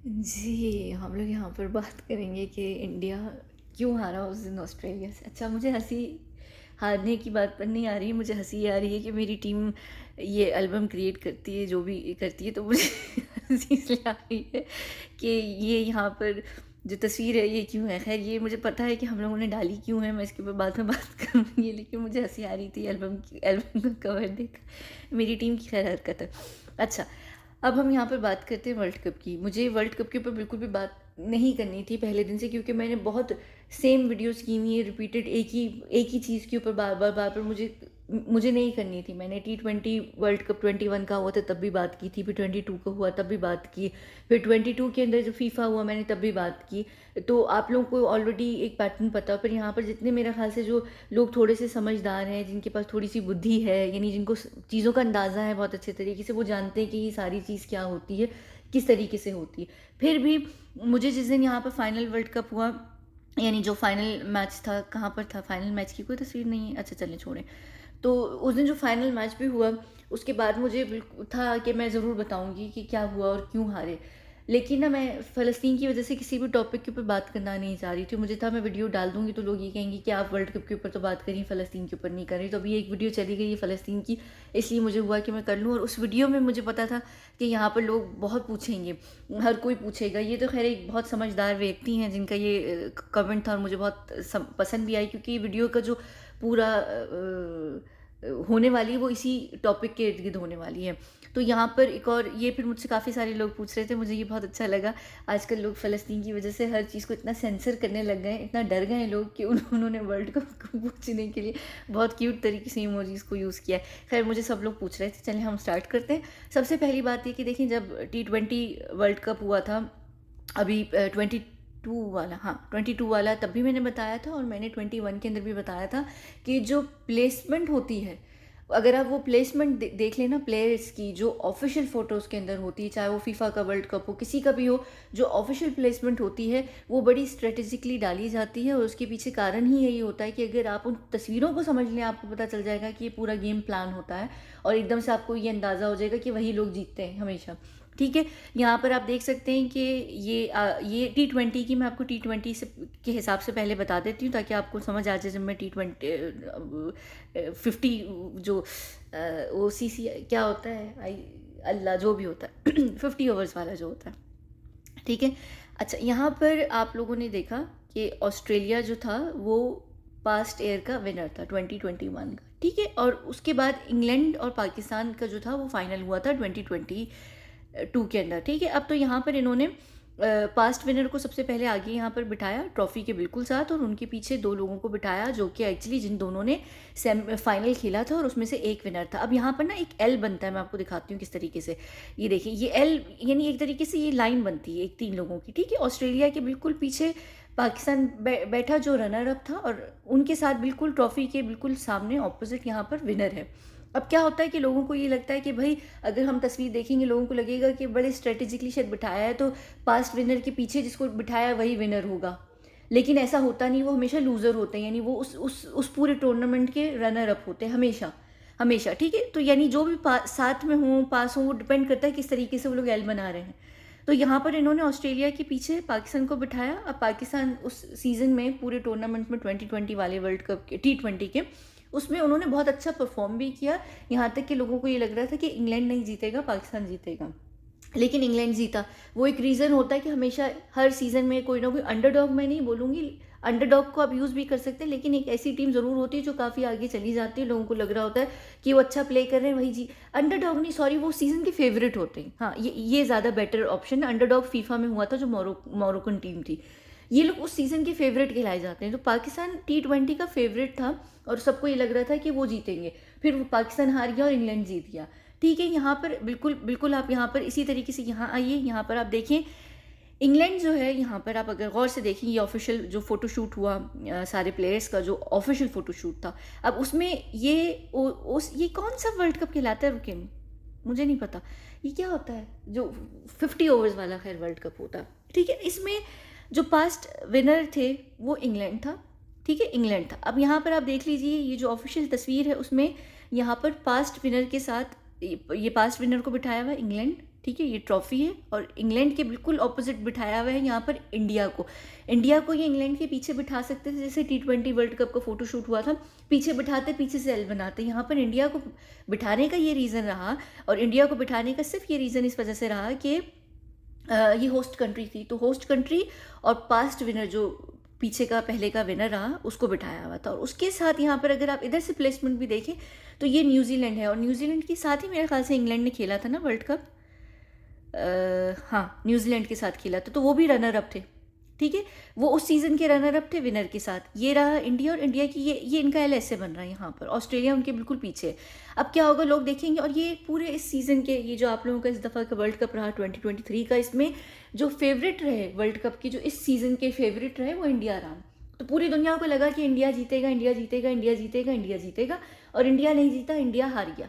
जी, हम लोग यहाँ पर बात करेंगे कि इंडिया क्यों हारा उस दिन ऑस्ट्रेलिया से। अच्छा, मुझे हँसी हारने की बात पर नहीं आ रही है, मुझे हँसी ये आ रही है कि मेरी टीम ये एल्बम क्रिएट करती है, जो भी करती है, तो मुझे हँसी इसलिए आ रही है कि ये यहाँ पर जो तस्वीर है ये क्यों है। ख़ैर, ये मुझे पता है कि हम लोगों ने डाली क्यों है, मैं इसके ऊपर बाद में बात करूँगी, लेकिन मुझे हँसी आ रही थी एल्बम का कवर देख मेरी टीम की खैर हरकत है। अच्छा, अब हम यहाँ पर बात करते हैं वर्ल्ड कप की। मुझे वर्ल्ड कप के ऊपर बिल्कुल भी बात नहीं करनी थी पहले दिन से, क्योंकि मैंने बहुत सेम वीडियोस की हुई है रिपीटेड, एक ही चीज़ के ऊपर बार बार मुझे नहीं करनी थी। मैंने T20 वर्ल्ड कप 21 का हुआ था तब भी बात की थी, फिर 22 का हुआ तब भी बात की, फिर 22 के अंदर जो फीफा हुआ मैंने तब भी बात की। तो आप लोगों को ऑलरेडी एक पैटर्न पता है। पर यहाँ पर जितने मेरे ख्याल से जो लोग थोड़े से समझदार हैं, जिनके पास थोड़ी सी बुद्धि है, यानी जिनको चीज़ों का अंदाज़ा है बहुत अच्छे तरीके से, वो जानते हैं कि ये सारी चीज़ क्या होती है, किस तरीके से होती है। फिर भी मुझे जिस दिन यहाँ पर फाइनल वर्ल्ड कप हुआ, यानी जो फाइनल मैच था, कहाँ पर था फाइनल मैच की कोई तस्वीर नहीं है, अच्छा चलें छोड़ें। तो उस दिन जो फाइनल मैच भी हुआ, उसके बाद मुझे बिल्कुल था कि मैं ज़रूर बताऊंगी कि क्या हुआ और क्यों हारे। लेकिन ना, मैं फ़लस्तीन की वजह से किसी भी टॉपिक के ऊपर बात करना नहीं चाह रही थी। मुझे था मैं वीडियो डाल दूंगी तो लोग ये कहेंगे कि आप वर्ल्ड कप के ऊपर तो बात करी, फ़लस्तीन के ऊपर नहीं कर रही। तो अभी एक वीडियो चली गई है फ़लस्तीन की, इसलिए मुझे हुआ कि मैं कर लूँ। और उस वीडियो में मुझे पता था कि यहाँ पर लोग बहुत पूछेंगे, हर कोई पूछेगा। ये तो खैर एक बहुत समझदार व्यक्ति हैं जिनका ये कमेंट था, और मुझे बहुत पसंद भी आई, क्योंकि ये वीडियो का जो पूरा होने वाली है वो इसी टॉपिक के इर्द गिर्द होने वाली है। तो यहाँ पर एक और ये, फिर मुझसे काफ़ी सारे लोग पूछ रहे थे, मुझे ये बहुत अच्छा लगा। आजकल लोग फ़लस्तीन की वजह से हर चीज़ को इतना सेंसर करने लग गए हैं, इतना डर गए हैं लोग कि उन्होंने वर्ल्ड कप को पूछने के लिए बहुत क्यूट तरीके से इमोजीज़ को यूज़ किया है। खैर, मुझे सब लोग पूछ रहे थे, चलिए हम स्टार्ट करते हैं। सबसे पहली बात ये कि देखिए, जब T20 वर्ल्ड कप हुआ था अभी 22 वाला, हाँ 22 वाला, तब भी मैंने बताया था, और मैंने 21 के अंदर भी बताया था कि जो प्लेसमेंट होती है, अगर आप वो प्लेसमेंट देख लेना प्लेयर्स की, जो ऑफिशियल फ़ोटोज़ के अंदर होती है, चाहे वो फीफा का वर्ल्ड कप हो, किसी का भी हो, जो ऑफिशियल प्लेसमेंट होती है वो बड़ी स्ट्रेटेजिकली डाली जाती है। और उसके पीछे कारण ही यही होता है कि अगर आप उन तस्वीरों को समझ लें, आपको पता चल जाएगा कि ये पूरा गेम प्लान होता है, और एकदम से आपको ये अंदाज़ा हो जाएगा कि वही लोग जीतते हैं हमेशा। ठीक है, यहाँ पर आप देख सकते हैं कि ये T20 की, मैं आपको T20 से के हिसाब से पहले बता देती हूँ ताकि आपको समझ आ जाए। जब मैं T20 50 जो OCC क्या होता है, आई अल्लाह, जो भी होता है 50 ओवर्स वाला जो होता है, ठीक है। अच्छा, यहाँ पर आप लोगों ने देखा कि ऑस्ट्रेलिया जो था वो पास्ट ईयर का विनर था, 2021 का, ठीक है। और उसके बाद इंग्लैंड और पाकिस्तान का जो था वो फाइनल हुआ था 2022 के अंदर, ठीक है। अब तो यहाँ पर इन्होंने पास्ट विनर को सबसे पहले आगे यहाँ पर बिठाया ट्रॉफी के बिल्कुल साथ, और उनके पीछे दो लोगों को बिठाया जो कि एक्चुअली जिन दोनों ने फाइनल खेला था, और उसमें से एक विनर था। अब यहाँ पर ना एक एल बनता है, मैं आपको दिखाती हूँ किस तरीके से। ये देखिए, ये एल यानी एक तरीके से ये लाइन बनती है एक तीन लोगों की, ठीक है। ऑस्ट्रेलिया के बिल्कुल पीछे पाकिस्तान बैठा जो रनर अप था, और उनके साथ बिल्कुल ट्रॉफी के बिल्कुल सामने ऑपोजिट यहाँ पर विनर है। अब क्या होता है कि लोगों को ये लगता है कि भाई, अगर हम तस्वीर देखेंगे लोगों को लगेगा कि बड़े स्ट्रेटेजिकली शायद बिठाया है, तो पास्ट विनर के पीछे जिसको बिठाया वही विनर होगा। लेकिन ऐसा होता नहीं, वो हमेशा लूज़र होते हैं, यानी वो उस पूरे टूर्नामेंट के रनर अप होते हैं हमेशा हमेशा, ठीक है। तो यानी जो भी साथ में हों, पास हों, वो डिपेंड करता है किस तरीके से वो लोग एल बना रहे हैं। तो यहाँ पर इन्होंने ऑस्ट्रेलिया के पीछे पाकिस्तान को बिठाया। अब पाकिस्तान उस सीज़न में पूरे टूर्नामेंट में 2020 वाले वर्ल्ड कप के T20 के, उसमें उन्होंने बहुत अच्छा परफॉर्म भी किया। यहाँ तक कि लोगों को ये लग रहा था कि इंग्लैंड नहीं जीतेगा, पाकिस्तान जीतेगा, लेकिन इंग्लैंड जीता। वो एक रीज़न होता है कि हमेशा हर सीज़न में कोई ना कोई अंडरडॉग, मैं नहीं बोलूँगी अंडरडॉग को आप यूज़ भी कर सकते हैं, लेकिन एक ऐसी टीम ज़रूर होती है जो काफ़ी आगे चली जाती है, लोगों को लग रहा होता है कि वो अच्छा प्ले कर रहे हैं, वही जी अंडरडॉग नहीं, सॉरी, वो सीज़न के फेवरेट होते हैं। हाँ, ये ज़्यादा बेटर ऑप्शन है। अंडरडॉग फीफा में हुआ था, जो मोरक्कन टीम थी, ये लोग उस सीज़न के फेवरेट कहलाए जाते हैं। तो पाकिस्तान T20 का फेवरेट था, और सबको ये लग रहा था कि वो जीतेंगे। फिर वो पाकिस्तान हार गया और इंग्लैंड जीत गया, ठीक है। यहाँ पर बिल्कुल बिल्कुल आप यहाँ पर इसी तरीके से यहाँ आइए, यहाँ पर आप देखें इंग्लैंड जो है, यहाँ पर आप अगर गौर से देखें, ये ऑफिशियल जो फ़ोटोशूट हुआ सारे प्लेयर्स का, जो ऑफिशियल फ़ोटोशूट था। अब उसमें ये कौन सा वर्ल्ड कप कहलाता है, रुके मुझे नहीं पता ये क्या होता है, जो 50 ओवर्स वाला खैर वर्ल्ड कप होता है, ठीक है। इसमें जो पास्ट विनर थे वो इंग्लैंड था, ठीक है, इंग्लैंड था। अब यहाँ पर आप देख लीजिए, ये जो ऑफिशियल तस्वीर है उसमें यहाँ पर पास्ट विनर के साथ ये पास्ट विनर को बिठाया हुआ इंग्लैंड, ठीक है, ये ट्रॉफी है और इंग्लैंड के बिल्कुल ऑपोजिट बिठाया हुआ है यहाँ पर इंडिया को ये इंग्लैंड के पीछे बिठा सकते थे, जैसे T20 वर्ल्ड कप का फोटोशूट हुआ था, पीछे बिठाते, पीछे से एल बनाते। यहाँ पर इंडिया को बिठाने का ये रीज़न रहा, और इंडिया को बिठाने का सिर्फ ये रीज़न इस वजह से रहा कि ये होस्ट कंट्री थी, तो होस्ट कंट्री और पास्ट विनर जो पीछे का पहले का विनर रहा उसको बिठाया हुआ था। और उसके साथ यहाँ पर अगर आप इधर से प्लेसमेंट भी देखें तो ये न्यूजीलैंड है, और न्यूजीलैंड के साथ ही मेरे ख्याल से इंग्लैंड ने खेला था ना वर्ल्ड कप, हाँ न्यूजीलैंड के साथ खेला था, तो वो भी रनर अप थे, ठीक है, वो उस सीज़न के रनर अप थे विनर के साथ। ये रहा इंडिया, और इंडिया की ये इनका एल ऐसे बन रहा है यहाँ पर, ऑस्ट्रेलिया उनके बिल्कुल पीछे है। अब क्या होगा लोग देखेंगे, और ये पूरे इस सीज़न के ये जो आप लोगों का इस दफ़ा का वर्ल्ड कप रहा 2023 का, इसमें जो फेवरेट रहे वर्ल्ड कप की, जो इस सीज़न के फेवरेट रहे वो इंडिया रहा। तो पूरी दुनिया को लगा कि इंडिया जीतेगा, इंडिया जीतेगा, इंडिया जीतेगा, इंडिया जीतेगा, और इंडिया नहीं जीता, इंडिया हार गया।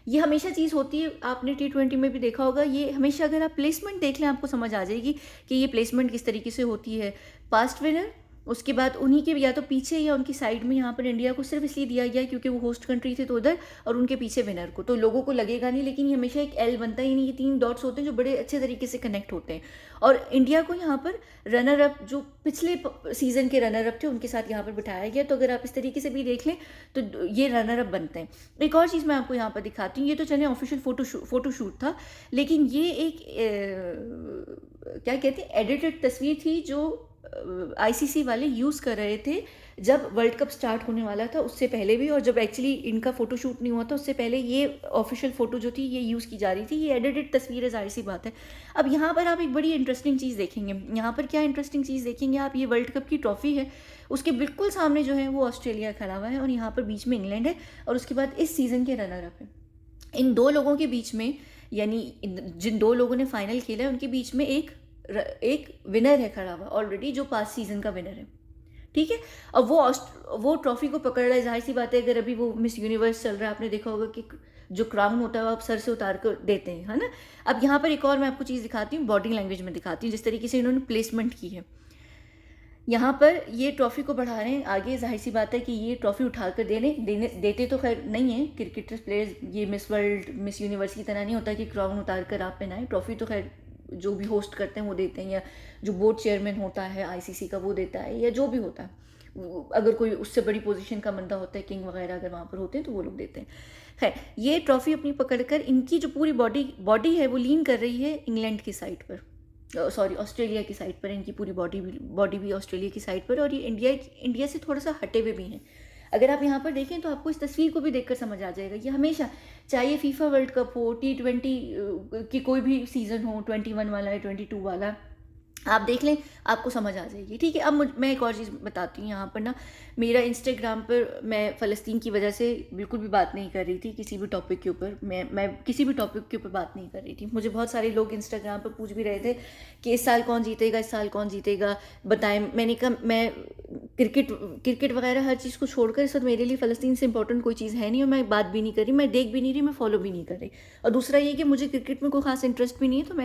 ये हमेशा चीज़ होती है, आपने T20 में भी देखा होगा, ये हमेशा अगर आप प्लेसमेंट देख लें आपको समझ आ जाएगी कि ये प्लेसमेंट किस तरीके से होती है। पास्ट विनर, उसके बाद उन्हीं के या तो पीछे या उनकी साइड में, यहाँ पर इंडिया को सिर्फ इसलिए दिया गया क्योंकि वो होस्ट कंट्री थे तो उधर, और उनके पीछे विनर को, तो लोगों को लगेगा नहीं, लेकिन ये हमेशा एक एल बनता है, ये 3 डॉट्स होते हैं जो बड़े अच्छे तरीके से कनेक्ट होते हैं। और इंडिया को यहाँ पर रनर अप, जो पिछले सीज़न के रनर अप थे उनके साथ यहाँ पर बिठाया गया, तो अगर आप इस तरीके से भी देख लें तो ये रनर अप बनते हैं। एक और चीज़ मैं आपको यहाँ पर दिखाती हूँ, ये तो चले ऑफिशियल फोटोशूट था, लेकिन ये एक क्या कहते हैं एडिटेड तस्वीर थी जो ICC वाले यूज़ कर रहे थे जब वर्ल्ड कप स्टार्ट होने वाला था, उससे पहले भी, और जब एक्चुअली इनका फ़ोटोशूट नहीं हुआ था उससे पहले ये ऑफिशियल फ़ोटो जो थी ये यूज़ की जा रही थी। ये एडिटेड तस्वीर है, जाहिर सी बात है। अब यहाँ पर आप एक बड़ी इंटरेस्टिंग चीज़ देखेंगे, यहाँ पर क्या इंटरेस्टिंग चीज़ देखेंगे आप, ये वर्ल्ड कप की ट्रॉफ़ी है, उसके बिल्कुल सामने जो है वो ऑस्ट्रेलिया खड़ा हुआ है, और यहाँ पर बीच में इंग्लैंड है, और उसके बाद इस सीज़न के रनर अप है। इन दो लोगों के बीच में, यानी जिन 2 लोगों ने फाइनल खेला है उनके बीच में एक विनर है खड़ा हुआ ऑलरेडी, जो पास्ट सीज़न का विनर है, ठीक है। अब वो ट्रॉफी को पकड़ रहा है, जाहिर सी बात है, अगर अभी वो मिस यूनिवर्स चल रहा है, आपने देखा होगा कि जो क्राउन होता है वो आप सर से उतार कर देते हैं, है ना। अब यहाँ पर एक और मैं आपको चीज़ दिखाती हूँ, बॉडी लैंग्वेज में दिखाती हूँ, जिस तरीके से इन्होंने प्लेसमेंट की है। यहाँ पर ये ट्रॉफी को बढ़ा रहे हैं आगे, जाहिर सी बात है कि ये ट्रॉफी उठाकर देते तो खैर नहीं है क्रिकेटर्स प्लेयर्स, ये मिस वर्ल्ड मिस यूनिवर्स की तरह नहीं होता कि क्राउन उतार कर आप पहनाएं। ट्रॉफी तो खैर जो भी होस्ट करते हैं वो देते हैं, या जो बोर्ड चेयरमैन होता है ICC का वो देता है, या जो भी होता है, अगर कोई उससे बड़ी पोजीशन का बंदा होता है, किंग वगैरह अगर वहाँ पर होते हैं तो वो लोग देते हैं। खैर ये ट्रॉफी अपनी पकड़कर इनकी जो पूरी बॉडी है वो लीन कर रही है इंग्लैंड की साइड पर, सॉरी ऑस्ट्रेलिया की साइड पर, इनकी पूरी बॉडी भी ऑस्ट्रेलिया की साइड पर, और ये इंडिया से थोड़ा सा हटे हुए भी हैं। अगर आप यहाँ पर देखें तो आपको इस तस्वीर को भी देखकर समझ आ जाएगा, ये हमेशा, चाहे फीफा वर्ल्ड कप हो, T20 की कोई भी सीज़न हो, 21 वाला है, 22 वाला, आप देख लें आपको समझ आ जाएगी, ठीक है। अब मैं एक और चीज़ बताती हूँ, यहाँ पर ना मेरा इंस्टाग्राम पर, मैं फ़लस्तीन की वजह से बिल्कुल भी बात नहीं कर रही थी किसी भी टॉपिक के ऊपर, मैं किसी भी टॉपिक के ऊपर बात नहीं कर रही थी। मुझे बहुत सारे लोग इंस्टाग्राम पर पूछ भी रहे थे कि इस साल कौन जीतेगा, इस साल कौन जीतेगा, बताएं। मैंने कहा मैं क्रिकेट वगैरह हर चीज़ को छोड़कर इस वक्त मेरे लिए फ़लस्तीन से इंपॉर्टेंट कोई चीज़ है नहीं, और मैं बात भी नहीं कर रही, मैं देख भी नहीं रही, मैं फॉलो भी नहीं कर रही। और दूसरा ये कि मुझे क्रिकेट में कोई ख़ास इंटरेस्ट भी नहीं है, तो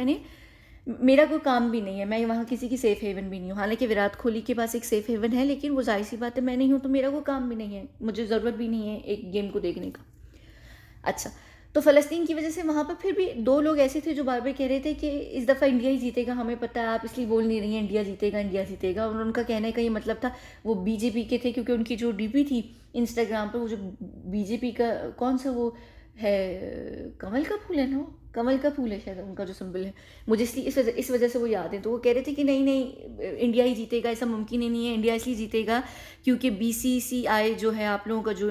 मेरा कोई काम भी नहीं है, मैं वहाँ किसी की सेफ़ हेवन भी नहीं हूँ। हालांकि विराट कोहली के पास एक सेफ़ हेवन है, लेकिन वो जाहिर सी बात है मैं नहीं हूँ, तो मेरा कोई काम भी नहीं है, मुझे ज़रूरत भी नहीं है एक गेम को देखने का। अच्छा, तो फ़लस्तीन की वजह से वहाँ पर फिर भी 2 लोग ऐसे थे जो बार बार कह रहे थे कि इस दफ़ा इंडिया ही जीतेगा, हमें पता है, आप इसलिए बोल नहीं रही हैं इंडिया जीतेगा, इंडिया जीतेगा। और उनका कहने का ये मतलब था, वो BJP के थे, क्योंकि उनकी जो DP थी इंस्टाग्राम पर, वो जो BJP का कौन सा वो है, कमल का फूल है ना, कमल का फूल है शायद उनका जो सिंबल है, मुझे इसलिए इस वजह से वो याद है। तो वो कह रहे थे कि नहीं इंडिया ही जीतेगा, ऐसा मुमकिन ही नहीं है, इंडिया इसलिए जीतेगा क्योंकि BCCI जो है, आप लोगों का जो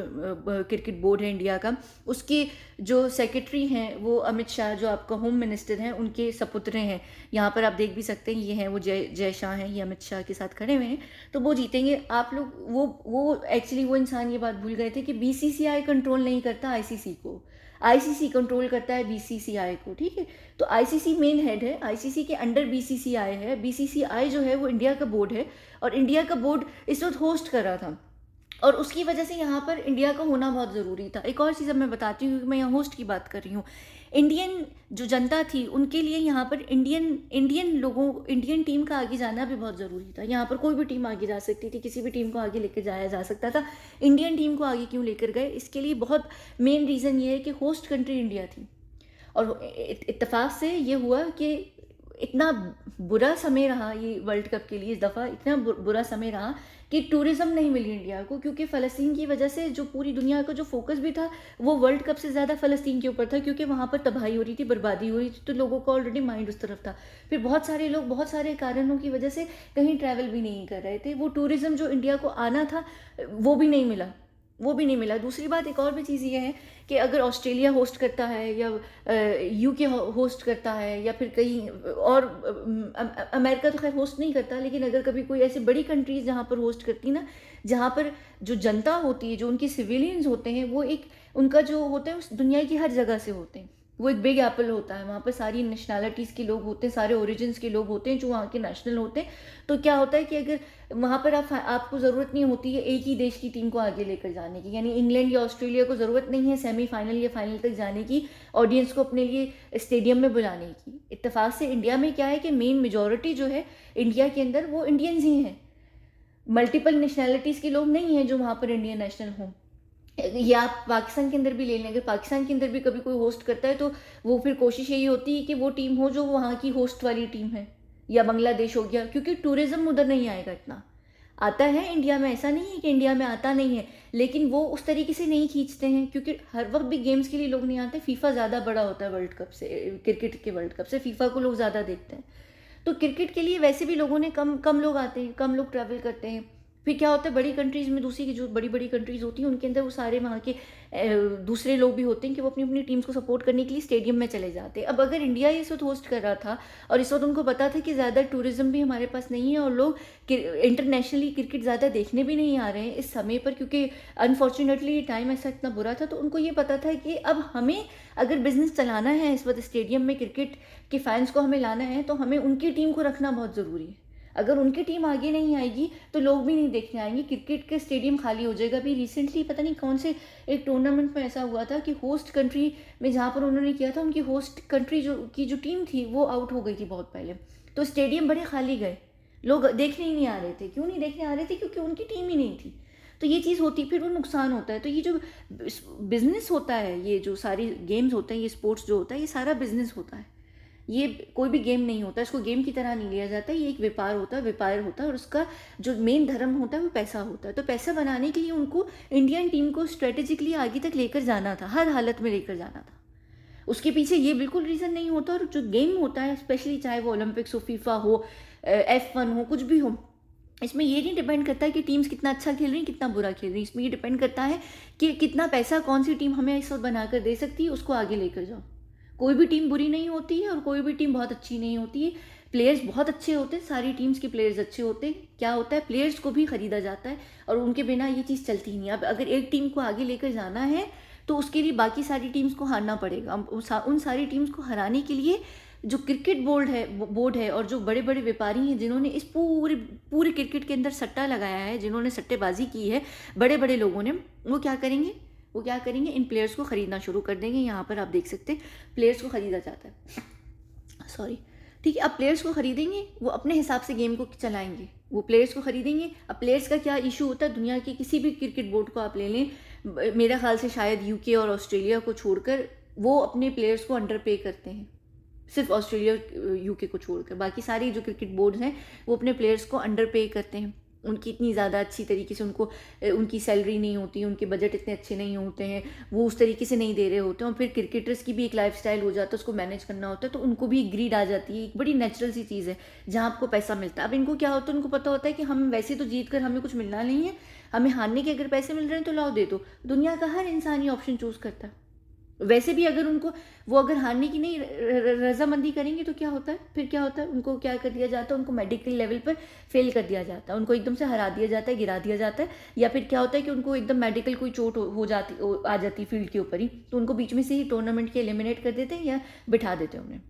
क्रिकेट बोर्ड है इंडिया का, उसके जो सेक्रेटरी हैं वो अमित शाह, जो आपका होम मिनिस्टर हैं, उनके सपुत्र हैं। यहाँ पर आप देख भी सकते हैं, ये हैं वो जय शाह हैं, ये अमित शाह के साथ खड़े हुए हैं, तो वो जीतेंगे। आप लोग वो एक्चुअली वो इंसान ये बात भूल गए थे कि BCCI कंट्रोल नहीं करता ICC को, ICC कंट्रोल करता है BCCI को, ठीक है। तो ICC मेन हेड है, ICC के अंडर BCCI है, BCCI जो है वो इंडिया का बोर्ड है, और इंडिया का बोर्ड इस वक्त होस्ट कर रहा था, और उसकी वजह से यहाँ पर इंडिया का होना बहुत ज़रूरी था। एक और चीज़ अब मैं बताती हूँ, क्योंकि मैं यहाँ होस्ट की बात कर रही हूँ, इंडियन जो जनता थी उनके लिए यहाँ पर इंडियन टीम का आगे जाना भी बहुत ज़रूरी था। यहाँ पर कोई भी टीम आगे जा सकती थी, किसी भी टीम को आगे लेकर जाया जा सकता था, इंडियन टीम को आगे क्यों लेकर गए, इसके लिए बहुत मेन रीज़न ये है कि होस्ट कंट्री इंडिया थी, और इत्तेफाक से ये हुआ कि इतना बुरा समय रहा ये वर्ल्ड कप के लिए, इस दफ़ा इतना बुरा समय रहा कि टूरिज़्म नहीं मिली इंडिया को, क्योंकि फ़लस्तीन की वजह से जो पूरी दुनिया का जो फोकस भी था वो वर्ल्ड कप से ज़्यादा फ़लस्तीन के ऊपर था, क्योंकि वहाँ पर तबाही हो रही थी, बर्बादी हो रही थी, तो लोगों का ऑलरेडी माइंड उस तरफ था। फिर बहुत सारे लोग बहुत सारे कारणों की वजह से कहीं ट्रैवल भी नहीं कर रहे थे, वो टूरिज़्म जो इंडिया को आना था वो भी नहीं मिला, वो भी नहीं मिला। दूसरी बात एक और भी चीज़ ये है कि अगर ऑस्ट्रेलिया होस्ट करता है या यूके होस्ट करता है या फिर कहीं और अमेरिका तो खैर होस्ट नहीं करता, लेकिन अगर कभी कोई ऐसी बड़ी कंट्रीज़ जहाँ पर होस्ट करती ना, जहाँ पर जो जनता होती है, जो उनकी सिविलियंस होते हैं, वो एक उनका जो होता है उस दुनिया की हर जगह से होते हैं, वो एक बिग एप्पल होता है, वहाँ पर सारी नेशनैलिटीज़ के लोग होते हैं, सारे ओरिजिन्स के लोग होते हैं जो वहाँ के नेशनल होते हैं। तो क्या होता है कि अगर वहाँ पर आपको ज़रूरत नहीं होती है एक ही देश की टीम को आगे लेकर जाने की, यानी इंग्लैंड या ऑस्ट्रेलिया को ज़रूरत नहीं है सेमीफाइनल या फाइनल तक जाने की, ऑडियंस को अपने लिए स्टेडियम में बुलाने की। इत्तेफाक से इंडिया में क्या है कि मेन मेजॉरिटी जो है इंडिया के अंदर वो इंडियंस ही हैं, मल्टीपल नेशनैलिटीज़ के लोग नहीं हैं जो वहाँ पर इंडियन नेशनल हों। या आप पाकिस्तान के अंदर भी ले लें, अगर पाकिस्तान के अंदर भी कभी कोई होस्ट करता है तो वो फिर कोशिश यही होती है कि वो टीम हो जो वहाँ की होस्ट वाली टीम है, या बांग्लादेश हो गया, क्योंकि टूरिज़्म उधर नहीं आएगा इतना। आता है इंडिया में, ऐसा नहीं है कि इंडिया में आता नहीं है, लेकिन वो उस तरीके से नहीं खींचते हैं, क्योंकि हर वक्त भी गेम्स के लिए लोग नहीं आते। फीफा ज़्यादा बड़ा होता है वर्ल्ड कप से, क्रिकेट के वर्ल्ड कप से फीफा को लोग ज़्यादा देखते हैं। तो क्रिकेट के लिए वैसे भी लोगों ने कम कम लोग आते हैं, कम लोग ट्रैवल करते हैं। फिर क्या होता है बड़ी कंट्रीज़ में, दूसरी की जो बड़ी बड़ी कंट्रीज़ होती हैं उनके अंदर वो सारे वहाँ के दूसरे लोग भी होते हैं कि वो अपनी अपनी टीम्स को सपोर्ट करने के लिए स्टेडियम में चले जाते हैं। अब अगर इंडिया इस वक्त होस्ट कर रहा था और इस वक्त उनको पता था कि ज़्यादा टूरिज़्म भी हमारे पास नहीं है और लोग इंटरनेशनली क्रिकेट ज़्यादा देखने भी नहीं आ रहे हैं इस समय पर, क्योंकि अनफॉर्चुनेटली टाइम ऐसा इतना बुरा था, तो उनको ये पता था कि अब हमें अगर बिज़नेस चलाना है इस वक्त स्टेडियम में, क्रिकेट के फैंस को हमें लाना है, तो हमें उनकी टीम को रखना बहुत ज़रूरी है। अगर उनकी टीम आगे नहीं आएगी तो लोग भी नहीं देखने आएंगे, क्रिकेट के स्टेडियम खाली हो जाएगा। अभी रिसेंटली पता नहीं कौन से एक टूर्नामेंट में ऐसा हुआ था कि होस्ट कंट्री में जहाँ पर उन्होंने किया था, उनकी होस्ट कंट्री जो टीम थी वो आउट हो गई थी बहुत पहले, तो स्टेडियम बड़े खाली गए, लोग देखने ही नहीं आ रहे थे। क्यों नहीं देखने आ रहे थे? क्योंकि उनकी टीम ही नहीं थी। तो ये चीज़ होती, फिर वो नुकसान होता है। तो ये जो बिज़नेस होता है, ये जो सारी गेम्स होते हैं, ये स्पोर्ट्स जो होता है, ये सारा बिज़नेस होता है। ये कोई भी गेम नहीं होता, इसको गेम की तरह नहीं लिया जाता, ये एक व्यापार होता है और उसका जो मेन धर्म होता है वो पैसा होता है। तो पैसा बनाने के लिए उनको इंडियन टीम को स्ट्रेटेजिकली आगे तक लेकर जाना था, हर हालत में लेकर जाना था। उसके पीछे ये बिल्कुल रीज़न नहीं होता। और जो गेम होता है, स्पेशली चाहे वो ओलंपिक्स हो, फीफा हो, F1 हो, कुछ भी हो, इसमें ये नहीं डिपेंड करता है कि टीम्स कितना अच्छा खेल रही हैं, कितना बुरा खेल रही हैं। इसमें ये डिपेंड करता है कि कितना पैसा कौन सी टीम हमें इस वक्त बनाकर दे सकती है, उसको आगे लेकर जाओ। कोई भी टीम बुरी नहीं होती है और कोई भी टीम बहुत अच्छी नहीं होती है। प्लेयर्स बहुत अच्छे होते हैं, सारी टीम्स के प्लेयर्स अच्छे होते हैं। क्या होता है, प्लेयर्स को भी ख़रीदा जाता है और उनके बिना ये चीज़ चलती ही नहीं। अब अगर एक टीम को आगे लेकर जाना है तो उसके लिए बाकी सारी टीम्स को हारना पड़ेगा। उन सारी टीम्स को हराने के लिए जो क्रिकेट बोर्ड है और जो बड़े बड़े व्यापारी हैं जिन्होंने इस पूरे क्रिकेट के अंदर सट्टा लगाया है, जिन्होंने सट्टेबाजी की है, बड़े बड़े लोगों ने, वो क्या करेंगे, इन प्लेयर्स को ख़रीदना शुरू कर देंगे। यहाँ पर आप देख सकते हैं प्लेयर्स को ख़रीदा जाता है, सॉरी, ठीक है। अब प्लेयर्स को ख़रीदेंगे, वो अपने हिसाब से गेम को चलाएंगे, वो प्लेयर्स को ख़रीदेंगे। अब प्लेयर्स का क्या इशू होता है, दुनिया के किसी भी क्रिकेट बोर्ड को आप ले लें, मेरा ख्याल से शायद यूके और ऑस्ट्रेलिया को छोड़कर वो अपने प्लेयर्स को अंडर पे करते हैं, सिर्फ ऑस्ट्रेलिया यूके को छोड़कर। बाकी सारी जो क्रिकेट बोर्ड्स हैं वो अपने प्लेयर्स को अंडर पे करते हैं। उनकी इतनी ज़्यादा अच्छी तरीके से उनकी सैलरी नहीं होती, उनके बजट इतने अच्छे नहीं होते हैं, वो उस तरीके से नहीं दे रहे होते हैं। और फिर क्रिकेटर्स की भी एक लाइफस्टाइल हो जाता है, उसको मैनेज करना होता है, तो उनको भी ग्रीड आ जाती है। एक बड़ी नेचुरल सी चीज़ है जहाँ आपको पैसा मिलता है। अब इनको क्या होता है, उनको पता होता है कि हम वैसे तो जीत कर हमें कुछ मिलना नहीं है, हमें हारने के अगर पैसे मिल रहे हैं तो लाओ दे दो। दुनिया का हर इंसान ये ऑप्शन चूज़ करता है। वैसे भी अगर वो अगर हारने की नहीं रजामंदी करेंगे तो क्या होता है, फिर क्या होता है, उनको क्या कर दिया जाता है, उनको मेडिकल लेवल पर फेल कर दिया जाता है, उनको एकदम से हरा दिया जाता है, गिरा दिया जाता है। या फिर क्या होता है कि उनको एकदम मेडिकल कोई चोट आ जाती फील्ड के ऊपर ही, तो उनको बीच में से ही टूर्नामेंट के एलिमिनेट कर देते हैं या बिठा देते हैं उन्हें,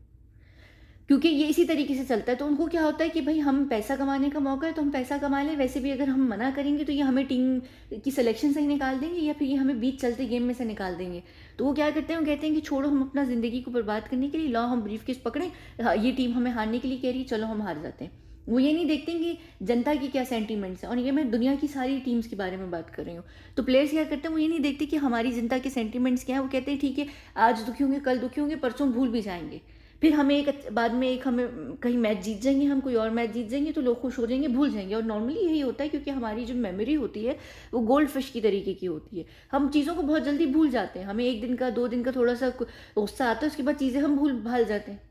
क्योंकि ये इसी तरीके से चलता है। तो उनको क्या होता है कि भाई हम पैसा कमाने का मौका है तो हम पैसा कमा लें। वैसे भी अगर हम मना करेंगे तो ये हमें टीम की सिलेक्शन से ही निकाल देंगे या फिर ये हमें बीच चलते गेम में से निकाल देंगे। तो वो क्या करते हैं, वो कहते हैं कि छोड़ो, हम अपना ज़िंदगी को बर्बाद करने के लिए लाओ हम ब्रीफ केस पकड़ें, ये टीम हमें हारने के लिए कह रही है, चलो हम हार जाते हैं। वो ये नहीं देखते कि जनता की क्या सेंटीमेंट्स हैं, और ये मैं दुनिया की सारी टीम्स के बारे में बात कर रही हूँ। तो प्लेयर्स क्या करते हैं, वो ये नहीं देखते कि हमारी जनता के सेंटीमेंट्स क्या है। वो कहते हैं ठीक है, आज दुखी होंगे, कल दुखी होंगे, परसों भूल भी जाएंगे, फिर हमें बाद में हमें कहीं मैच जीत जाएंगे, हम कोई और मैच जीत जाएंगे तो लोग खुश हो जाएंगे, भूल जाएंगे। और नॉर्मली यही होता है, क्योंकि हमारी जो मेमोरी होती है वो गोल्ड फिश की तरीके की होती है। हम चीज़ों को बहुत जल्दी भूल जाते हैं, हमें 1 दिन का 2 दिन का थोड़ा सा गुस्सा आता है, उसके बाद चीज़ें हम भूल भाल जाते हैं।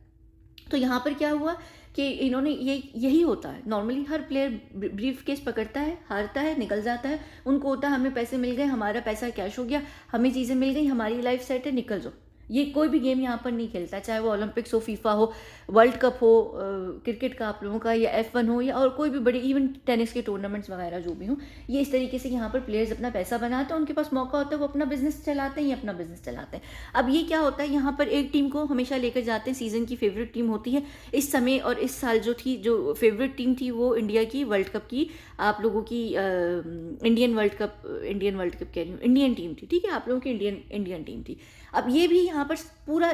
तो यहाँ पर क्या हुआ कि इन्होंने यही होता है, नॉर्मली हर प्लेयर ब्रीफ केस पकड़ता है, हारता है, निकल जाता है, उनको होता है हमें पैसे मिल गए, हमारा पैसा कैश हो गया, हमें चीज़ें मिल गई, हमारी लाइफ सेट है, निकल जाओ। ये कोई भी गेम यहाँ पर नहीं खेलता, चाहे वो ओलंपिक्स हो, फीफा हो, वर्ल्ड कप हो, क्रिकेट का आप लोगों का, या F1 हो, या और कोई भी बड़े इवन टेनिस के टूर्नामेंट्स वगैरह जो भी हों, ये इस तरीके से यहाँ पर प्लेयर्स अपना पैसा बनाते हैं, उनके पास मौका होता है, वो अपना बिजनेस चलाते हैं, ये अपना बिजनेस चलाते हैं। अब ये क्या होता है, यहाँ पर एक टीम को हमेशा लेकर जाते हैं, सीज़न की फेवरेट टीम होती है इस समय, और इस साल जो फेवरेट टीम थी वो इंडिया की वर्ल्ड कप की, आप लोगों की इंडियन वर्ल्ड कप कह रही हूँ, इंडियन टीम थी, ठीक है, आप लोगों की इंडियन टीम थी। अब ये भी यहाँ पर पूरा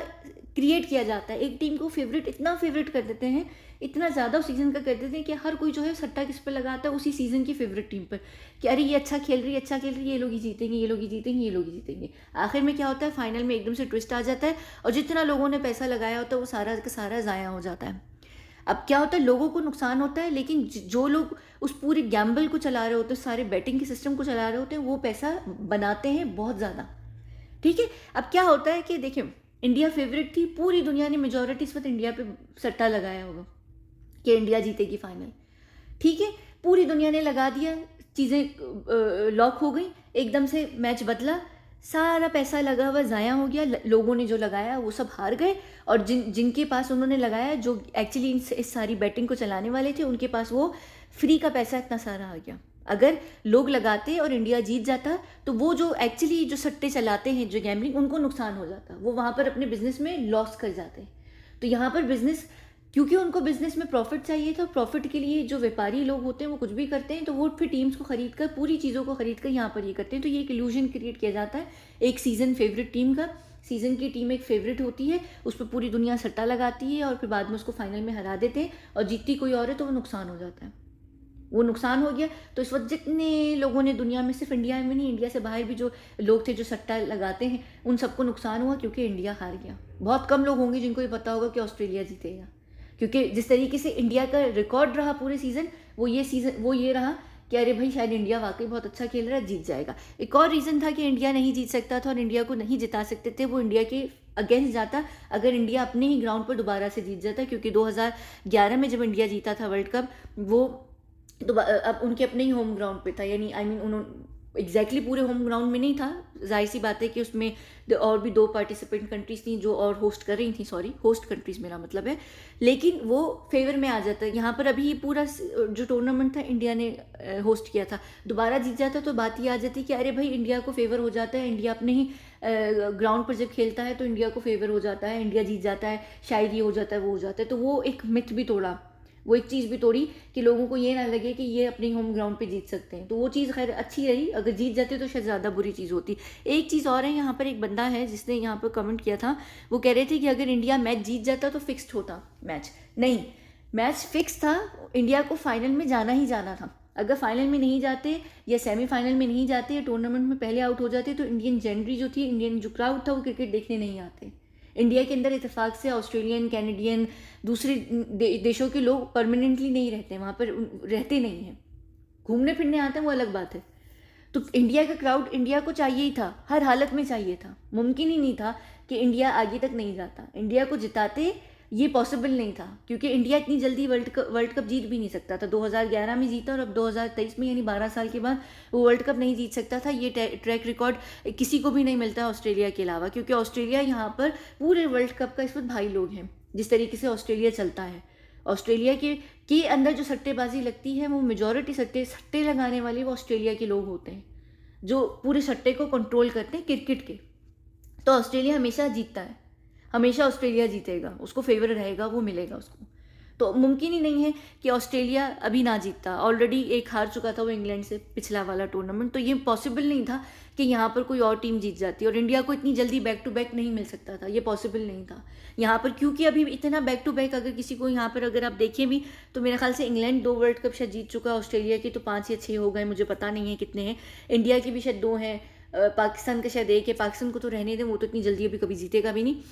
क्रिएट किया जाता है, एक टीम को फेवरेट, इतना फेवरेट कर देते हैं, इतना ज़्यादा उस सीज़न का कर देते हैं कि हर कोई जो है सट्टा किस पर लगाता है, उसी सीज़न की फेवरेट टीम पर, कि अरे ये अच्छा खेल रही है, ये लोग ही जीतेंगे, ये लोग ही जीतेंगे, ये लोग ही जीतेंगे। आखिर में क्या होता है, फाइनल में एकदम से ट्विस्ट आ जाता है, और जितना लोगों ने पैसा लगाया होता है वो सारा का सारा ज़ाया हो जाता है। अब क्या होता है, लोगों को नुकसान होता है, लेकिन जो लोग उस पूरे गैम्बल को चला रहे होते हैं, सारे बैटिंग के सिस्टम को चला रहे होते हैं, वो पैसा बनाते हैं बहुत ज़्यादा, ठीक है। अब क्या होता है कि देखिए, इंडिया फेवरेट थी, पूरी दुनिया ने मेजॉरिटी इस वक्त इंडिया पे सट्टा लगाया होगा कि इंडिया जीतेगी फाइनल, ठीक है, पूरी दुनिया ने लगा दिया, चीज़ें लॉक हो गई, एकदम से मैच बदला, सारा पैसा लगा हुआ ज़ाया हो गया, लोगों ने जो लगाया वो सब हार गए, और जिनके पास उन्होंने लगाया, जो एक्चुअली इस सारी बैटिंग को चलाने वाले थे, उनके पास वो फ्री का पैसा इतना सारा आ गया। अगर लोग लगाते और इंडिया जीत जाता, तो वो जो एक्चुअली जो सट्टे चलाते हैं, जो गैम्बलिंग, उनको नुकसान हो जाता, वो वहाँ पर अपने बिजनेस में लॉस कर जाते हैं। तो यहाँ पर बिजनेस, क्योंकि उनको बिजनेस में प्रॉफिट चाहिए था, प्रॉफिट के लिए जो व्यापारी लोग होते हैं वो कुछ भी करते हैं, तो वो फिर टीम्स को खरीद कर, पूरी चीज़ों को खरीद कर यहाँ पर ये करते हैं। तो ये एक इल्यूजन क्रिएट किया जाता है एक सीज़न फेवरेट टीम का। सीज़न की टीम एक फेवरेट होती है, उस पर पूरी दुनिया सट्टा लगाती है, और फिर बाद में उसको फाइनल में हरा देते हैं, और जीतती कोई और है तो वो नुकसान हो जाता है। वो नुकसान हो गया, तो इस वक्त जितने लोगों ने दुनिया में, सिर्फ इंडिया में नहीं, इंडिया से बाहर भी जो लोग थे जो सट्टा लगाते हैं, उन सबको नुकसान हुआ, क्योंकि इंडिया हार गया। बहुत कम लोग होंगे जिनको ये पता होगा कि ऑस्ट्रेलिया जीतेगा, क्योंकि जिस तरीके से इंडिया का रिकॉर्ड रहा पूरे सीज़न, वो ये रहा कि अरे भाई शायद इंडिया वाकई बहुत अच्छा खेल रहा है, जीत जाएगा। एक और रीज़न था कि इंडिया नहीं जीत सकता था, और इंडिया को नहीं जिता सकते थे, वो इंडिया के अगेंस्ट जाता अगर इंडिया अपने ही ग्राउंड पर दोबारा से जीत जाता, क्योंकि 2011 में जब इंडिया जीता था वर्ल्ड कप, वो तो अब उनके अपने ही होम ग्राउंड पे था, यानी उन्होंने एग्जैक्टली पूरे होम ग्राउंड में नहीं था, जाहिर सी बात है कि उसमें और भी 2 पार्टिसिपेंट कंट्रीज थी जो और होस्ट कर रही थी, सॉरी होस्ट कंट्रीज मेरा मतलब है, लेकिन वो फेवर में आ जाता है। यहाँ पर अभी पूरा जो टूर्नामेंट था इंडिया ने होस्ट किया था, दोबारा जीत जाता तो बात ये आ जाती कि अरे भाई इंडिया को फेवर हो जाता है, इंडिया अपने ही ग्राउंड पर जब खेलता है तो इंडिया को फेवर हो जाता है, इंडिया जीत जाता है, शायद ये हो जाता है, वो हो जाता है। तो वो एक मिथ भी तोड़ा, वो एक चीज़ भी तोड़ी कि लोगों को ये ना लगे कि ये अपने होम ग्राउंड पे जीत सकते हैं। तो वो चीज़ खैर अच्छी रही, अगर जीत जाते तो शायद ज़्यादा बुरी चीज़ होती। एक चीज़ और है, यहाँ पर एक बंदा है जिसने यहाँ पर कमेंट किया था, वो कह रहे थे कि अगर इंडिया मैच जीत जाता तो फिक्स्ड होता मैच। नहीं, मैच फिक्स था, इंडिया को फाइनल में जाना ही जाना था। अगर फाइनल में नहीं जाते या सेमीफाइनल में नहीं जाते या टूर्नामेंट में पहले आउट हो जाते, तो इंडियन जेनरी जो थी, इंडियन जो क्राउड था, वो क्रिकेट देखने नहीं आते। इंडिया के अंदर इत्तेफाक से ऑस्ट्रेलियन, कैनेडियन, दूसरे देशों के लोग परमानेंटली नहीं रहते, वहाँ पर रहते नहीं हैं, घूमने फिरने आते हैं, वो अलग बात है। तो इंडिया का क्राउड इंडिया को चाहिए ही था, हर हालत में चाहिए था, मुमकिन ही नहीं था कि इंडिया आगे तक नहीं जाता। इंडिया को जिताते ये पॉसिबल नहीं था, क्योंकि इंडिया इतनी जल्दी वर्ल्ड कप जीत भी नहीं सकता था। 2011 में जीता, और अब 2023 में, यानी 12 साल के बाद वो वर्ल्ड कप नहीं जीत सकता था। ये ट्रैक रिकॉर्ड किसी को भी नहीं मिलता ऑस्ट्रेलिया के अलावा, क्योंकि ऑस्ट्रेलिया यहाँ पर पूरे वर्ल्ड कप का इस वक्त भाई लोग हैं। जिस तरीके से ऑस्ट्रेलिया चलता है, ऑस्ट्रेलिया के अंदर जो सट्टेबाजी लगती है, वो मेजॉरिटी सट्टे लगाने वाले वो ऑस्ट्रेलिया के लोग होते हैं, जो पूरे सट्टे को कंट्रोल करते हैं क्रिकेट के। तो ऑस्ट्रेलिया हमेशा जीतता है, हमेशा ऑस्ट्रेलिया जीतेगा, उसको फेवर रहेगा, वो मिलेगा उसको। तो मुमकिन ही नहीं है कि ऑस्ट्रेलिया अभी ना जीतता। ऑलरेडी एक हार चुका था वो इंग्लैंड से पिछला वाला टूर्नामेंट, तो ये पॉसिबल नहीं था कि यहाँ पर कोई और टीम जीत जाती, और इंडिया को इतनी जल्दी बैक टू बैक नहीं मिल सकता था, ये पॉसिबल नहीं था यहाँ पर, क्योंकि अभी इतना बैक टू बैक अगर किसी को यहाँ पर अगर आप देखें भी तो मेरे ख्याल से इंग्लैंड 2 वर्ल्ड कप शायद जीत चुका है, ऑस्ट्रेलिया की तो 5 या 6 हो गए, मुझे पता नहीं है कितने हैं, इंडिया की भी शायद 2 हैं, पाकिस्तान का शायद 1 है। पाकिस्तान को तो रहने दें, वो तो इतनी जल्दी अभी कभी जीतेगा भी नहीं,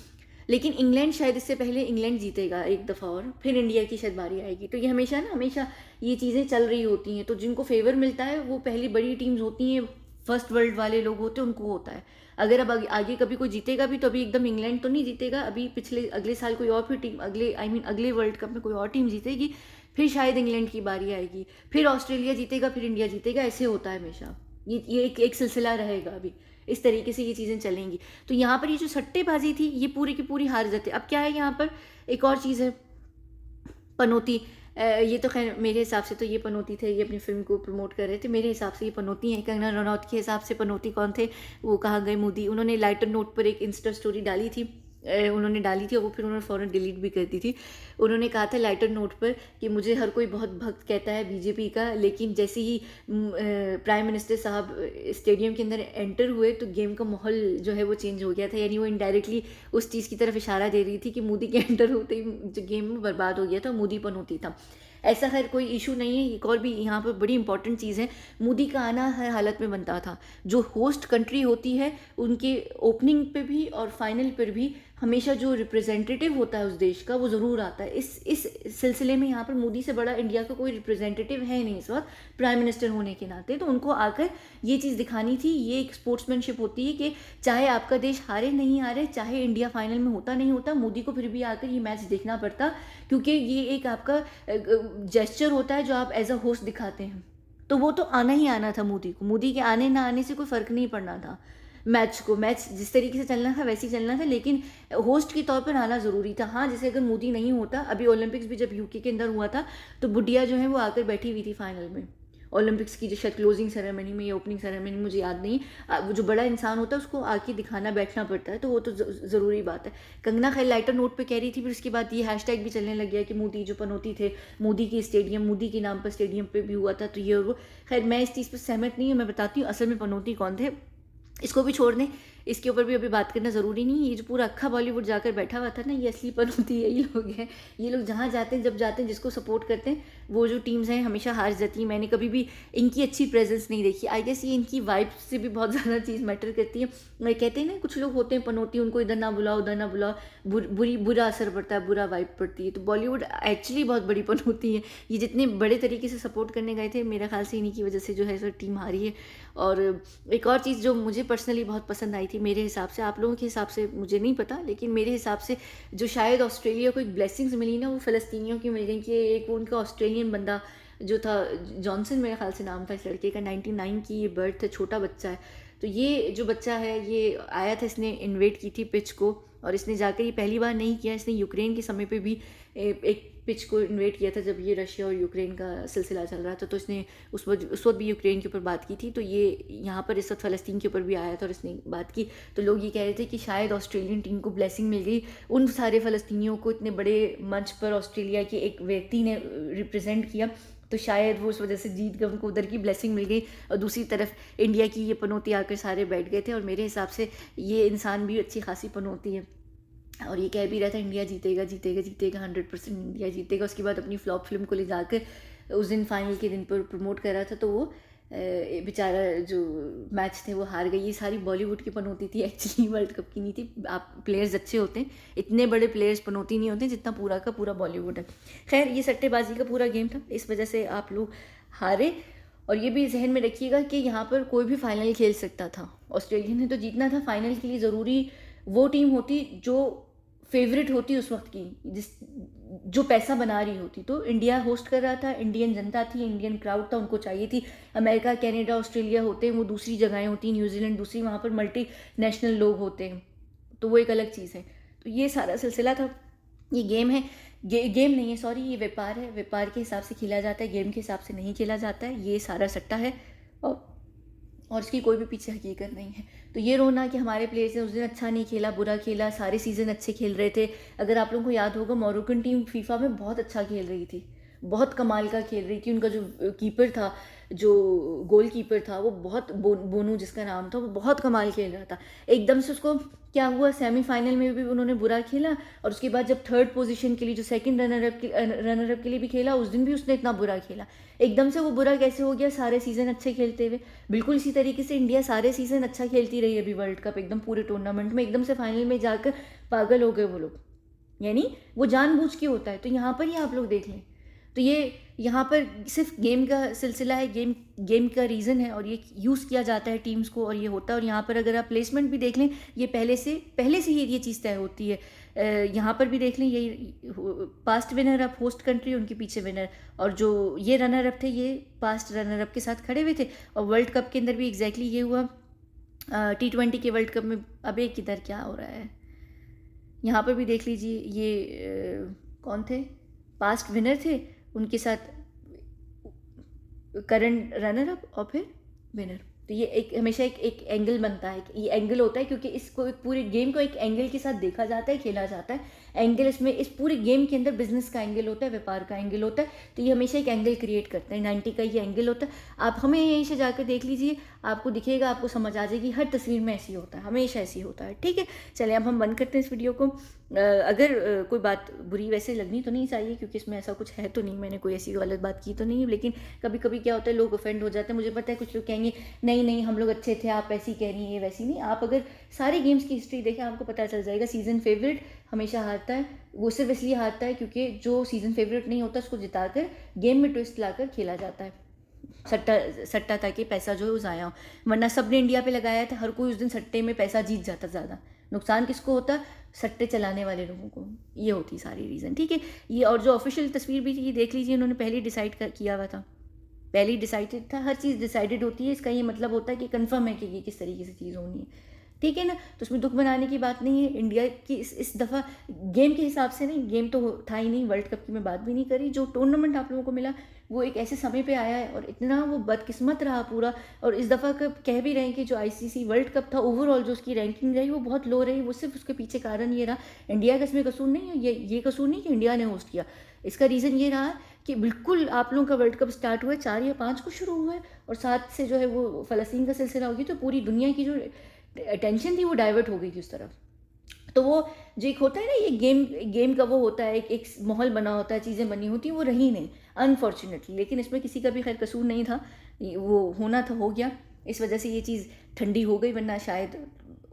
लेकिन इंग्लैंड शायद इससे पहले इंग्लैंड जीतेगा एक दफ़ा और फिर इंडिया की शायद बारी आएगी। तो ये हमेशा ये चीज़ें चल रही होती हैं, तो जिनको फेवर मिलता है वो पहली बड़ी टीम्स होती हैं, फर्स्ट वर्ल्ड वाले लोग होते हैं, उनको होता है। अगर अब आगे कभी कोई जीतेगा भी तो अभी एकदम इंग्लैंड तो नहीं जीतेगा, अभी अगले साल कोई और फिर टीम, अगले वर्ल्ड कप में कोई और टीम जीतेगी, फिर शायद इंग्लैंड की बारी आएगी, फिर ऑस्ट्रेलिया जीतेगा, फिर इंडिया जीतेगा, ऐसे होता है हमेशा। ये एक सिलसिला रहेगा, अभी इस तरीके से ये चीज़ें चलेंगी। तो यहाँ पर ये जो सट्टेबाजी थी ये पूरी की पूरी हार जाती। अब क्या है यहाँ पर, एक और चीज़ है, पनौती। ये तो खैर मेरे हिसाब से तो ये पनौती थे, ये अपनी फिल्म को प्रमोट कर रहे थे, मेरे हिसाब से ये पनौती हैं। कंगना रनौत के हिसाब से पनौती कौन थे, वो कहाँ गए मोदी। उन्होंने लाइटर नोट पर एक इंस्टा स्टोरी डाली थी, उन्होंने डाली थी और वो फिर उन्होंने फ़ौरन डिलीट भी कर दी थी। उन्होंने कहा था लाइटर नोट पर कि मुझे हर कोई बहुत भक्त कहता है बीजेपी का, लेकिन जैसे ही प्राइम मिनिस्टर साहब स्टेडियम के अंदर एंटर हुए तो गेम का माहौल जो है वो चेंज हो गया था। यानी वो इनडायरेक्टली उस चीज़ की तरफ इशारा दे रही थी कि मोदी के एंटर होते ही जो गेम में बर्बाद हो गया था, मोदी पनौती था। ऐसा खैर कोई इशू नहीं है। एक और भी यहाँ पर बड़ी इंपॉर्टेंट चीज़ है, मोदी का आना हर हालत में बनता था। जो होस्ट कंट्री होती है उनके ओपनिंग पे भी और फाइनल पर भी हमेशा जो रिप्रेजेंटेटिव होता है उस देश का वो ज़रूर आता है। इस सिलसिले में यहाँ पर मोदी से बड़ा इंडिया का कोई रिप्रेजेंटेटिव है नहीं इस वक्त, प्राइम मिनिस्टर होने के नाते। तो उनको आकर ये चीज़ दिखानी थी। ये एक स्पोर्ट्समैनशिप होती है कि चाहे आपका देश हारे नहीं हारे, चाहे इंडिया फाइनल में होता नहीं होता, मोदी को फिर भी आकर ये मैच देखना पड़ता, क्योंकि ये एक आपका जेस्चर होता है जो आप एज अ होस्ट दिखाते हैं। तो वो तो आना ही आना था मोदी को। मोदी के आने ना आने से कोई फ़र्क नहीं पड़ना था। मैच जिस तरीके से चलना था वैसे ही चलना था, लेकिन होस्ट के तौर पर आना ज़रूरी था। हाँ, जैसे अगर मोदी नहीं होता, अभी ओलंपिक्स भी जब यूके के अंदर हुआ था तो बुढ़िया जो है वो आकर बैठी हुई थी फाइनल में, ओलंपिक्स की जो शायद क्लोजिंग सेरेमनी में या ओपनिंग सेरेमनी, मुझे याद नहीं। वो जो बड़ा इंसान होता है उसको आके दिखाना बैठना पड़ता है, तो वो तो ज़रूरी बात है। कंगना खैर लाइटर नोट पे कह रही थी, फिर उसके बाद ये हैशटैग भी चलने लग गया कि मोदी जो पनौती थे, मोदी की स्टेडियम, मोदी के नाम पर स्टेडियम पे भी हुआ था, तो ये और वो। खैर मैं इस चीज़ पर सहमत नहीं हूँ, मैं बताती हूँ असल में पनौती कौन थे। इसको भी छोड़ दें, इसके ऊपर भी अभी बात करना ज़रूरी नहीं है। ये जो पूरा अक्खा बॉलीवुड जाकर बैठा हुआ था ना, ये असली पनौती यही लोग हैं। ये लोग जहाँ जाते हैं, जब जाते हैं, जिसको सपोर्ट करते हैं, वो जो टीम्स हैं हमेशा हार जाती हैं। मैंने कभी भी इनकी अच्छी प्रेजेंस नहीं देखी। आई गेस ये इनकी वाइब से भी बहुत ज़्यादा चीज़ मैटर करती है। कहते हैं ना कुछ लोग होते हैं पनौती, उनको इधर ना बुलाओ उधर ना बुलाओ, बुरा असर पड़ता है, बुरा वाइब पड़ती है। तो बॉलीवुड एक्चुअली बहुत बड़ी पनौती है। ये जितने बड़े तरीके से सपोर्ट करने गए थे, मेरे ख्याल से इन्हीं की वजह से जो है सो टीम हारी है। और एक और चीज़ जो मुझे पर्सनली बहुत पसंद आई थी, मेरे हिसाब से, आप लोगों के हिसाब से मुझे नहीं पता, लेकिन मेरे हिसाब से जो शायद ऑस्ट्रेलिया को एक ब्लेसिंग्स मिली ना, वो फ़लस्तीनियों की मिल गई कि एक उनका ऑस्ट्रेलियन बंदा जो था, जॉनसन मेरे ख्याल से नाम था इस लड़के का, 99 की ये बर्थ है, छोटा बच्चा है। तो ये जो बच्चा है ये आया था, इसने इन्वेट की थी पिच को, और इसने जाकर ये पहली बार नहीं किया, इसने यूक्रेन के समय पे भी एक पिच को इन्वेट किया था जब ये रशिया और यूक्रेन का सिलसिला चल रहा था। तो इसने उस वक्त भी यूक्रेन के ऊपर बात की थी। तो ये यहाँ पर इस वक्त फ़लस्तीन के ऊपर भी आया था और इसने बात की। तो लोग ये कह रहे थे कि शायद ऑस्ट्रेलियन टीम को ब्लेसिंग मिल गई, उन सारे फ़लस्तीनियों को इतने बड़े मंच पर ऑस्ट्रेलिया के एक व्यक्ति ने रिप्रेजेंट किया, तो शायद वो उस वजह से जीत गए, उनको उधर की ब्लेसिंग मिल गई। और दूसरी तरफ इंडिया की ये पनौती आकर सारे बैठ गए थे, और मेरे हिसाब से ये इंसान भी अच्छी खासी पनौती है। और ये कह भी रहा था इंडिया जीतेगा जीतेगा जीतेगा, 100% इंडिया जीतेगा। उसके बाद अपनी फ्लॉप फिल्म को ले जाकर उस दिन फाइनल के दिन पर प्रमोट कर रहा था, तो वो बेचारा जो मैच थे वो हार गई। ये सारी बॉलीवुड की पनौती थी, एक्चुअली वर्ल्ड कप की नहीं थी। आप प्लेयर्स अच्छे होते हैं, इतने बड़े प्लेयर्स पनौती नहीं होते जितना पूरा का पूरा बॉलीवुड है। खैर ये सट्टेबाजी का पूरा गेम था, इस वजह से आप लोग हारे। और ये भी जहन में रखिएगा कि यहाँ पर कोई भी फाइनल खेल सकता था, ऑस्ट्रेलिया ने तो जीतना था। फाइनल के लिए ज़रूरी वो टीम होती जो फेवरेट होती उस वक्त की, जो पैसा बना रही होती। तो इंडिया होस्ट कर रहा था, इंडियन जनता थी, इंडियन क्राउड था, उनको चाहिए थी। अमेरिका, कनाडा, ऑस्ट्रेलिया होते हैं वो दूसरी जगहें होती, न्यूजीलैंड दूसरी, वहाँ पर मल्टी नेशनल लोग होते हैं, तो वो एक अलग चीज़ है। तो ये सारा सिलसिला था। ये गेम है, गेम नहीं है, सॉरी, ये व्यापार है। व्यापार के हिसाब से खेला जाता है, गेम के हिसाब से नहीं खेला जाता है। ये सारा सट्टा है और और उसकी कोई भी पीछे हकीकत नहीं है। तो ये रोना कि हमारे प्लेयर्स ने उस दिन अच्छा नहीं खेला, बुरा खेला, सारे सीज़न अच्छे खेल रहे थे। अगर आप लोगों को याद होगा, मोरक्कन टीम फीफा में बहुत अच्छा खेल रही थी, बहुत कमाल का खेल रही थी। उनका जो कीपर था, जो गोल कीपर था, वो बहुत बोनू जिसका नाम था, वो बहुत कमाल खेल रहा था। एकदम से उसको क्या हुआ, सेमीफाइनल में भी उन्होंने बुरा खेला, और उसके बाद जब थर्ड पोजीशन के लिए, जो सेकंड रनर अप के लिए भी खेला, उस दिन भी उसने इतना बुरा खेला। एकदम से वो बुरा कैसे हो गया सारे सीज़न अच्छे खेलते हुए? बिल्कुल इसी तरीके से इंडिया सारे सीज़न अच्छा खेलती रही अभी वर्ल्ड कप, एकदम पूरे टूर्नामेंट में, एकदम से फाइनल में जाकर पागल हो गए वो लोग। यानी वो जानबूझ के होता है। तो यहाँ पर ही आप लोग देख लें, तो ये यहाँ पर सिर्फ गेम का सिलसिला है, गेम का रीज़न है, और ये यूज़ किया जाता है टीम्स को, और ये होता है। और यहाँ पर अगर आप प्लेसमेंट भी देख लें, ये पहले से ही ये चीज़ तय होती है। यहाँ पर भी देख लें, ये past winner up host country, उनके पीछे विनर, और जो ये रनर अप थे, ये पास्ट रनर अप के साथ खड़े हुए थे। और वर्ल्ड कप के अंदर भी एग्जैक्टली ये हुआ। T20 के वर्ल्ड कप में अब एक किधर क्या हो रहा है, यहाँ पर भी देख लीजिए, ये कौन थे, पास्ट विनर थे, उनके साथ करंट रनर अप और फिर विनर। तो ये एक हमेशा एक एंगल बनता है, ये एंगल होता है क्योंकि इसको एक पूरे गेम को एक एंगल के साथ देखा जाता है, खेला जाता है। एंगल इसमें इस पूरे गेम के अंदर बिजनेस का एंगल होता है, व्यापार का एंगल होता है। तो ये हमेशा एक एंगल क्रिएट करता है, 90 का ये एंगल होता है। आप हमें यहीं से जाकर देख लीजिए, आपको दिखेगा, आपको समझ आ जाएगी, हर तस्वीर में ऐसी होता है, हमेशा ऐसी होता है। ठीक है, चलिए अब हम बंद करते हैं इस वीडियो को। अगर कोई बात बुरी वैसे लगनी तो नहीं चाहिए, क्योंकि इसमें ऐसा कुछ है तो नहीं, मैंने कोई ऐसी गलत बात की तो नहीं, लेकिन कभी कभी क्या होता है, लोग ऑफेंड हो जाते हैं। मुझे पता है कुछ लोग कहेंगे नहीं नहीं हम लोग अच्छे थे, आप ऐसी कह रही हैं, ये वैसी नहीं। आप अगर सारे गेम्स की हिस्ट्री देखें, आपको पता चल जाएगा, सीज़न फेवरेट हमेशा हारता है। वो सिर्फ इसलिए हारता है क्योंकि जो सीज़न फेवरेट नहीं होता उसको जिताकर गेम में ट्विस्ट लाकर खेला जाता है, सट्टा ताकि पैसा जो है वो ज़ाया हो। वरना सब ने इंडिया पे लगाया था, हर कोई उस दिन सट्टे में पैसा जीत जाता। ज़्यादा नुकसान किसको होता? सट्टे चलाने वाले लोगों को। ये होती सारी रीज़न। ठीक है, ये और जो ऑफिशियल तस्वीर भी थी, देख लीजिए, उन्होंने पहले ही डिसाइड किया हुआ था, पहले ही डिसाइडेड था। हर चीज़ डिसाइडेड होती है, इसका ये मतलब होता है कि कंफर्म है कि ये किस तरीके से चीज़ होनी है। ठीक है ना, तो उसमें दुख बनाने की बात नहीं है। इंडिया की इस दफ़ा गेम के हिसाब से नहीं, गेम तो था ही नहीं, वर्ल्ड कप की मैं बात भी नहीं करी। जो टूर्नामेंट आप लोगों को मिला वो एक ऐसे समय पे आया है, और इतना वो बदकिस्मत रहा पूरा। और इस दफ़ा का कह भी रहे हैं कि जो ICC वर्ल्ड कप था, ओवरऑल जो उसकी रैंकिंग रही वो बहुत लो रही। वो सिर्फ उसके पीछे कारण ये रहा, इंडिया का इसमें कसूर नहीं है, ये कसूर नहीं कि इंडिया ने होस्ट किया। इसका रीज़न ये रहा कि बिल्कुल आप लोगों का वर्ल्ड कप स्टार्ट हुआ है 4 या 5 को शुरू हुआ है, और 7 से जो है वो फ़लस्तीन का सिलसिला होगी, तो पूरी दुनिया की जो अटेंशन थी वो डाइवर्ट हो गई थी उस तरफ। तो वो जो एक होता है ना, ये गेम का वो होता है, एक माहौल बना होता है, चीज़ें बनी होती हैं, वो रही नहीं अनफॉर्चुनेटली। लेकिन इसमें किसी का भी खैर कसूर नहीं था, वो होना था, हो गया। इस वजह से ये चीज़ ठंडी हो गई, वरना शायद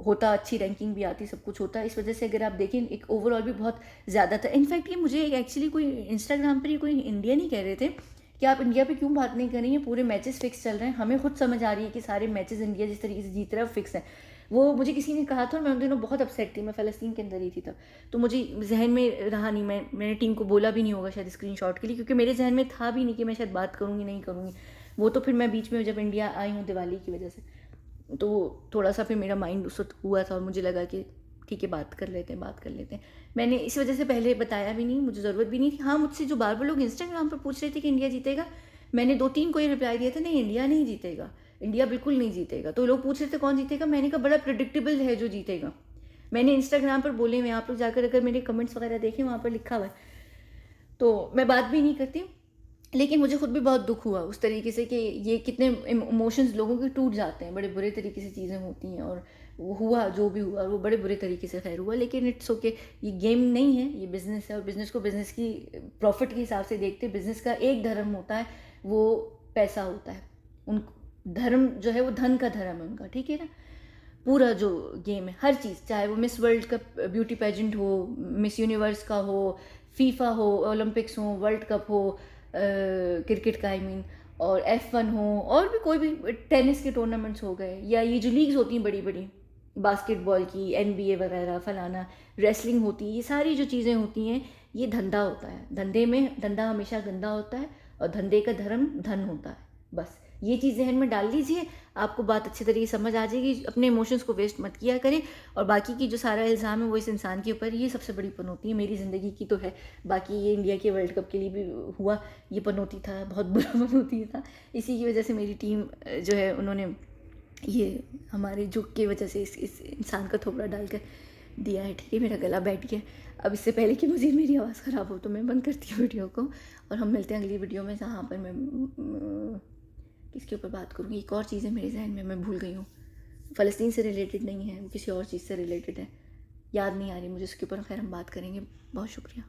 होता, अच्छी रैंकिंग भी आती, सब कुछ होता। इस वजह से अगर आप देखें, एक ओवरऑल भी बहुत ज़्यादा था। इनफैक्ट ये मुझे एक्चुअली कोई इंस्टाग्राम पर ही कोई इंडियन ही कह रहे थे कि आप इंडिया पे क्यों बात नहीं कर रही हैं, पूरे मैचेस फिक्स चल रहे हैं। हमें खुद समझ आ रही है कि सारे मैचेस इंडिया जिस तरीके से जीत रहा है फिक्स है। वो मुझे किसी ने कहा था, और मैं उन दिनों बहुत अपसेट थी, मैं फ़लस्तीन के अंदर ही थी तब, तो मुझे जहन में रहा नहीं, मैंने टीम को बोला भी नहीं होगा शायद स्क्रीनशॉट के लिए, क्योंकि मेरे जहन में था भी नहीं कि मैं शायद बात करूँगी, नहीं करूँगी। वो तो फिर मैं बीच में जब इंडिया आई हूँ दिवाली की वजह से, तो थोड़ा सा फिर मेरा माइंड उस वक्त हुआ था, और मुझे लगा कि ठीक है बात कर लेते हैं। मैंने इस वजह से पहले बताया भी नहीं, मुझे ज़रूरत भी नहीं थी। हाँ, मुझसे जो बार बार लोग इंस्टाग्राम पर पूछ रहे थे कि इंडिया जीतेगा, मैंने 2-3 को ये रिप्लाई दिया था, नहीं इंडिया नहीं जीतेगा, इंडिया बिल्कुल नहीं जीतेगा। तो लोग पूछ रहे थे कौन जीतेगा, मैंने कहा बड़ा प्रिडिक्टेबल है जो जीतेगा। मैंने इंस्टाग्राम पर बोले हुए, आप लोग जाकर अगर मेरे कमेंट्स वगैरह देखें, वहाँ पर लिखा हुआ है। तो मैं बात भी नहीं करती, लेकिन मुझे खुद भी बहुत दुख हुआ उस तरीके से कि ये कितने इमोशंस लोगों के टूट जाते हैं, बड़े बुरे तरीके से चीज़ें होती हैं। और वो हुआ जो भी हुआ, वो बड़े बुरे तरीके से खैर हुआ, लेकिन इट्स ओके। ये गेम नहीं है, ये बिज़नेस है, और बिज़नेस को बिज़नेस की प्रॉफिट के हिसाब से देखते हैं। बिज़नेस का एक धर्म होता है, वो पैसा होता है। उन धर्म जो है वो धन का धर्म है उनका, ठीक है ना। पूरा जो गेम है, हर चीज़, चाहे वो मिस वर्ल्ड का ब्यूटी पेजेंट हो, मिस यूनिवर्स का हो, फीफा हो, ओलंपिक्स हो, वर्ल्ड कप हो, क्रिकेट का आई मीन, और F1 हो, और भी कोई भी टेनिस के टूर्नामेंट्स हो गए, या ये जो लीग्स होती हैं बड़ी बड़ी बास्केटबॉल की, NBA वगैरह फलाना, रेसलिंग होती है, ये सारी जो चीज़ें होती हैं, ये धंधा होता है। धंधे में धंधा हमेशा गंदा होता है, और धंधे का धर्म धन होता है। बस ये चीज़ जहन में डाल लीजिए, आपको बात अच्छी तरीके से समझ आ जाएगी। अपने इमोशंस को वेस्ट मत किया करें, और बाकी की जो सारा इल्ज़ाम है वो इस इंसान के ऊपर, ये सबसे बड़ी पनौती है मेरी ज़िंदगी की तो है। बाकी ये इंडिया के वर्ल्ड कप के लिए भी हुआ, ये पनौती था, बहुत बुरा पनौती था। इसी की वजह से मेरी टीम जो है उन्होंने ये हमारे जुग की वजह से इस इंसान का थोबड़ा डाल कर दिया है। ठीक है, मेरा गला बैठ गया। अब इससे पहले कि मज़ीद मेरी आवाज़ ख़राब हो तो मैं बंद करती हूँ वीडियो को, और हम मिलते हैं अगली वीडियो में, जहाँ पर मैं किसके ऊपर बात करूँगी। एक और चीज़ है मेरे जहन में, मैं भूल गई हूँ। फ़लस्तीन से रिलेटेड नहीं है, वो किसी और चीज़ से रिलेटेड है, याद नहीं आ रही मुझे उसके ऊपर। खैर हम बात करेंगे। बहुत शुक्रिया।